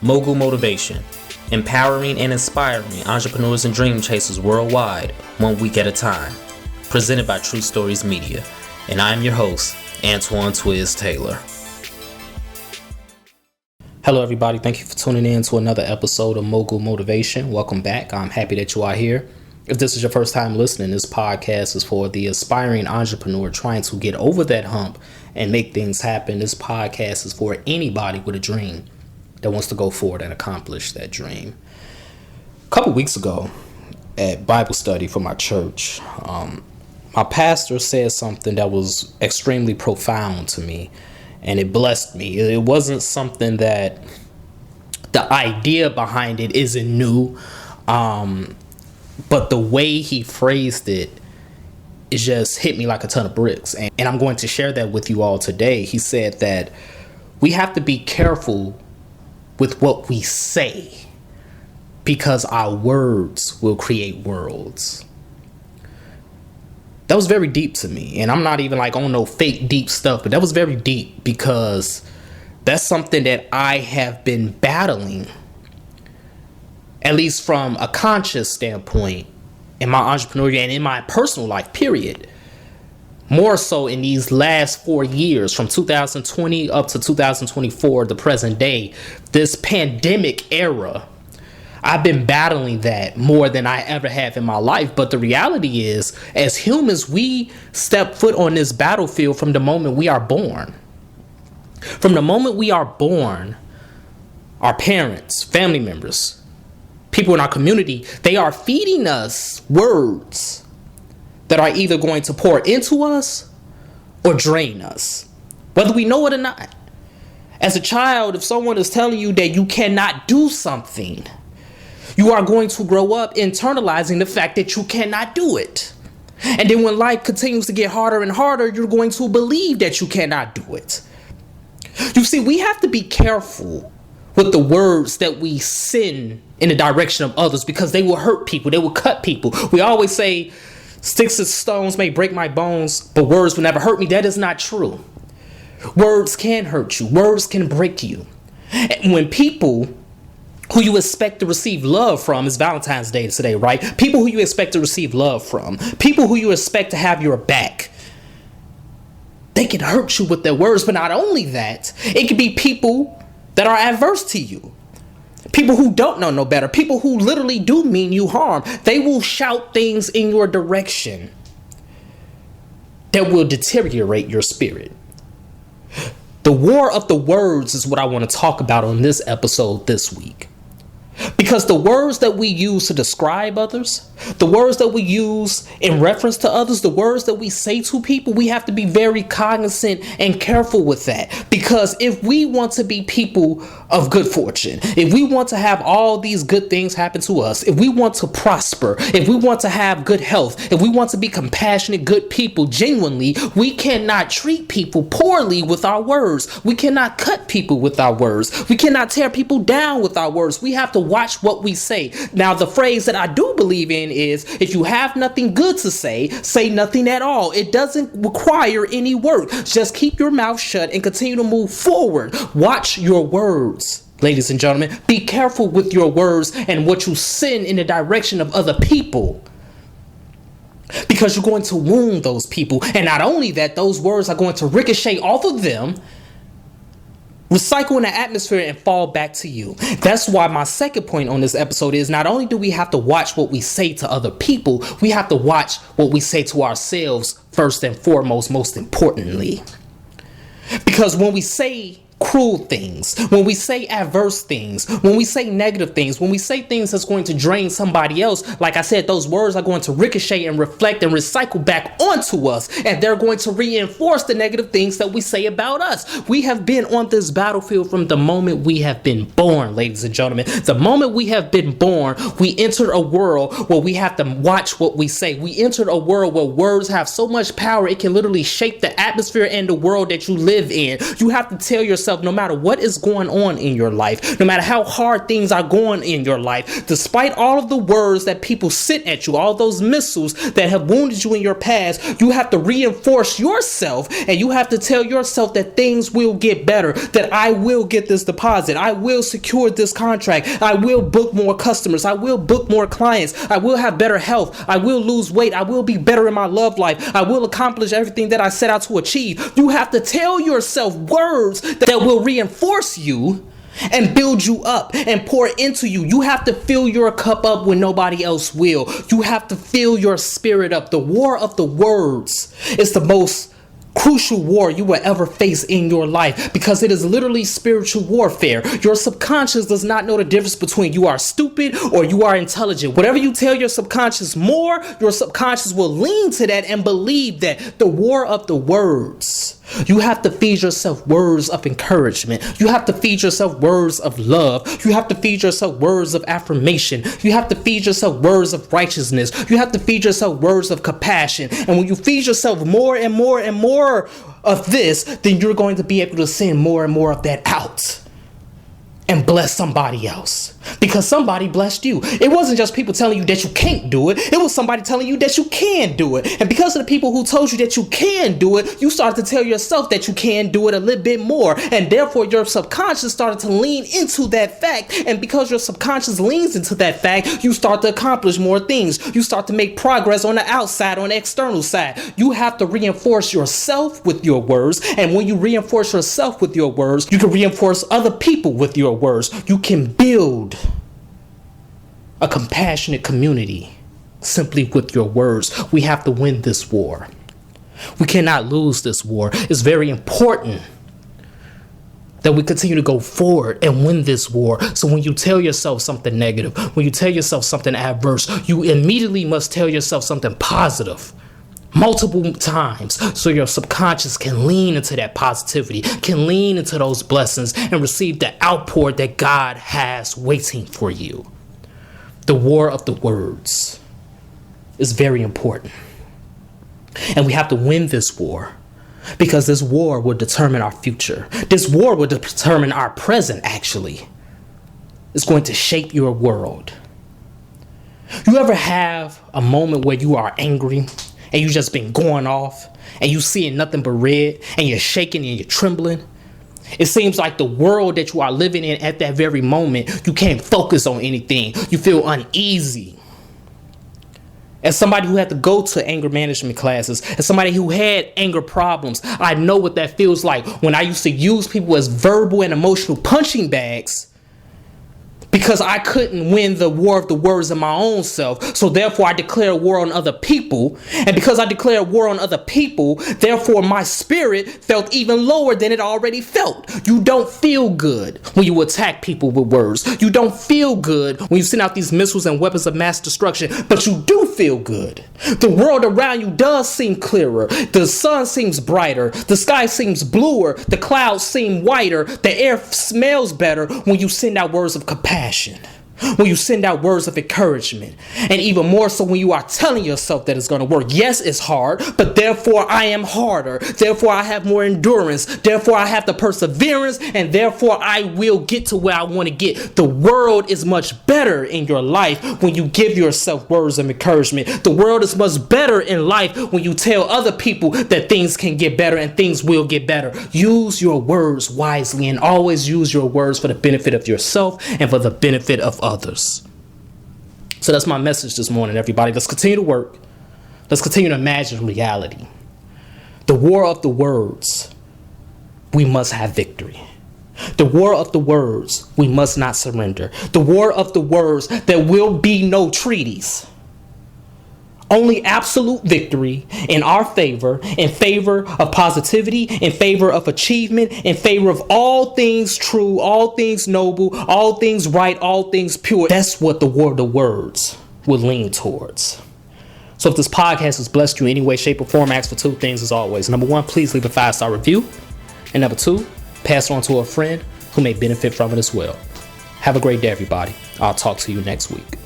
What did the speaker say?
Mogul Motivation, empowering and inspiring entrepreneurs and dream chasers worldwide, 1 week at a time. Presented by True Stories Media. And I am your host, Antoine Twiz Taylor. Hello everybody, thank you for tuning in to another episode of Mogul Motivation. Welcome back. I'm happy that you are here. If this is your first time listening, this podcast is for the aspiring entrepreneur trying to get over that hump and make things happen. This podcast is for anybody with a dream that wants to go forward and accomplish that dream. A couple weeks ago at Bible study for my church, my pastor said something that was extremely profound to me, and it blessed me. It wasn't something that the idea behind it isn't new, but the way he phrased it just hit me like a ton of bricks. And I'm going to share that with you all today. He said that we have to be careful with what we say because our words will create worlds. That was very deep to me. And I'm not even like on no fake deep stuff, but that was very deep because that's something that I have been battling, at least from a conscious standpoint, in my entrepreneurial and in my personal life, period. More so in these last 4 years, from 2020 up to 2024, the present day, this pandemic era, I've been battling that more than I ever have in my life. But the reality is, as humans, we step foot on this battlefield from the moment we are born. From the moment we are born, our parents, family members, people in our community, they are feeding us words that are either going to pour into us or drain us, whether we know it or not. As a child, if someone is telling you that you cannot do something, you are going to grow up internalizing the fact that you cannot do it. And then when life continues to get harder and harder, you're going to believe that you cannot do it. You see, we have to be careful with the words that we send in the direction of others because they will hurt people. They will cut people. We always say, sticks and stones may break my bones, but words will never hurt me. That is not true. Words can hurt you. Words can break you. And when people who you expect to receive love from, is Valentine's Day today, right? People who you expect to receive love from, people who you expect to have your back, they can hurt you with their words. But not only that, it can be people that are adverse to you. People who don't know no better. People who literally do mean you harm. They will shout things in your direction that will deteriorate your spirit. The war of the words is what I want to talk about on this episode this week. Because the words that we use to describe others, the words that we use in reference to others, the words that we say to people, we have to be very cognizant and careful with that. Because if we want to be people of good fortune, if we want to have all these good things happen to us, if we want to prosper, if we want to have good health, if we want to be compassionate, good people, genuinely, we cannot treat people poorly with our words. We cannot cut people with our words. We cannot tear people down with our words. We have to watch what we say. Now, the phrase that I do believe in is, if you have nothing good to say, say nothing at all. It doesn't require any work. Just keep your mouth shut and continue to move forward. Watch your words, ladies and gentlemen. Be careful with your words and what you send in the direction of other people, because you're going to wound those people. And not only that, those words are going to ricochet off of them, recycle in the atmosphere, and fall back to you. That's why my second point on this episode is, not only do we have to watch what we say to other people, we have to watch what we say to ourselves first and foremost, most importantly. Because when we say cruel things, when we say adverse things, when we say negative things, when we say things that's going to drain somebody else, like I said, those words are going to ricochet and reflect and recycle back onto us, and they're going to reinforce the negative things that we say about us. We have been on this battlefield from the moment we have been born, ladies and gentlemen. The moment we have been born, we entered a world where we have to watch what we say. We entered a world where words have so much power, it can literally shape the atmosphere and the world that you live in. You have to tell yourself yourself, no matter what is going on in your life, no matter how hard things are going in your life, despite all of the words that people sent at you, all those missiles that have wounded you in your past, you have to reinforce yourself, and you have to tell yourself that things will get better, that I will get this deposit, I will secure this contract, I will book more customers, I will book more clients, I will have better health, I will lose weight, I will be better in my love life, I will accomplish everything that I set out to achieve. You have to tell yourself words that will reinforce you and build you up and pour into you. You have to fill your cup up when nobody else will. You have to fill your spirit up. The war of the words is the most crucial war you will ever face in your life, because it is literally spiritual warfare. Your subconscious does not know the difference between you are stupid or you are intelligent. Whatever you tell your subconscious more, your subconscious will lean to that and believe that. The war of the words. You have to feed yourself words of encouragement. You have to feed yourself words of love. You have to feed yourself words of affirmation. You have to feed yourself words of righteousness. You have to feed yourself words of compassion. And when you feed yourself more and more and more of this, then you're going to be able to send more and more of that out and bless somebody else, because somebody blessed you. It wasn't just people telling you that you can't do it. It was somebody telling you that you can do it. And because of the people who told you that you can do it, you started to tell yourself that you can do it a little bit more. And therefore your subconscious started to lean into that fact. And because your subconscious leans into that fact, you start to accomplish more things. You start to make progress on the outside, on the external side. You have to reinforce yourself with your words. And when you reinforce yourself with your words, you can reinforce other people with your words. You can build a compassionate community simply with your words. We have to win this war. We cannot lose this war. It's very important that we continue to go forward and win this war. So when you tell yourself something negative, when you tell yourself something adverse, you immediately must tell yourself something positive multiple times, so your subconscious can lean into that positivity, can lean into those blessings and receive the outpour that God has waiting for you. The war of the words is very important. And we have to win this war, because this war will determine our future. This war will determine our present, actually. It's going to shape your world. You ever have a moment where you are angry and you just been going off and you seeing nothing but red and you're shaking and you're trembling? It seems like the world that you are living in at that very moment, you can't focus on anything. You feel uneasy. As somebody who had to go to anger management classes, as somebody who had anger problems, I know what that feels like when I used to use people as verbal and emotional punching bags, because I couldn't win the war of the words in my own self. So therefore I declare war on other people. And because I declare war on other people, therefore my spirit felt even lower than it already felt. You don't feel good when you attack people with words. You don't feel good when you send out these missiles and weapons of mass destruction, but you do feel good. The world around you does seem clearer. The sun seems brighter. The sky seems bluer. The clouds seem whiter. The air smells better when you send out words of compassion, when you send out words of encouragement, and even more so when you are telling yourself that it's going to work. Yes, it's hard, but therefore I am harder. Therefore I have more endurance. Therefore I have the perseverance, and therefore I will get to where I want to get. The world is much better in your life when you give yourself words of encouragement. The world is much better in life when you tell other people that things can get better and things will get better. Use your words wisely, and always use your words for the benefit of yourself and for the benefit of others. So that's my message this morning, everybody. Let's continue to work. Let's continue to imagine reality. The war of the words, we must have victory. The war of the words, we must not surrender. The war of the words, there will be no treaties. Only absolute victory in our favor, in favor of positivity, in favor of achievement, in favor of all things true, all things noble, all things right, all things pure. That's what the war of the words will lean towards. So if this podcast has blessed you in any way, shape, or form, ask for two things as always. Number one, please leave a 5-star review. And number two, pass it on to a friend who may benefit from it as well. Have a great day, everybody. I'll talk to you next week.